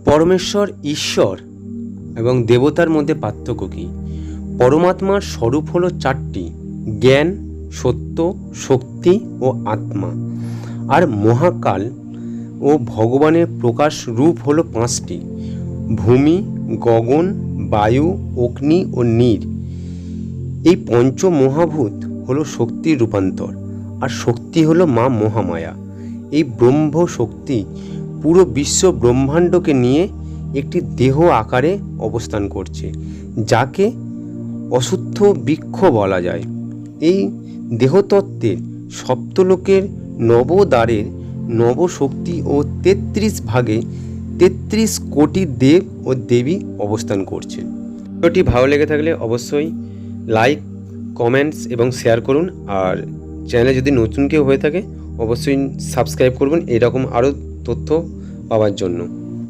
পরমেশ্বর ঈশ্বর এবং দেবতার মধ্যে পার্থক্য কী? পরমাত্মার স্বরূপ হলো চারটি: জ্ঞান, সত্য, শক্তি ও আত্মা। আর মহাকাল ও ভগবানের প্রকাশ রূপ হলো পাঁচটি: ভূমি, গগন, বায়ু, অগ্নি ও নীর। এই পঞ্চ মহাভূত হলো শক্তির রূপান্তর, আর শক্তি হলো মা মহামায়া। এই ব্রহ্ম শক্তি পুরো বিশ্ব ব্রহ্মাণ্ডকে নিয়ে একটি দেহ আকারে অবস্থান করছে, যাকে অশুদ্ধ বৃক্ষ বলা যায়। এই দেহতত্ত্বের সপ্তলোকের নবদ্বারের নবশক্তি ও ৩৩ ভাগে ৩৩ কোটি দেব ও দেবী অবস্থান করছে। ভিডিওটি ভালো লেগে থাকলে অবশ্যই লাইক, কমেন্টস এবং শেয়ার করুন। আর চ্যানেলে যদি নতুন কেউ হয়ে থাকে অবশ্যই সাবস্ক্রাইব করবেন এরকম আরও তথ্য পাওয়ার জন্য।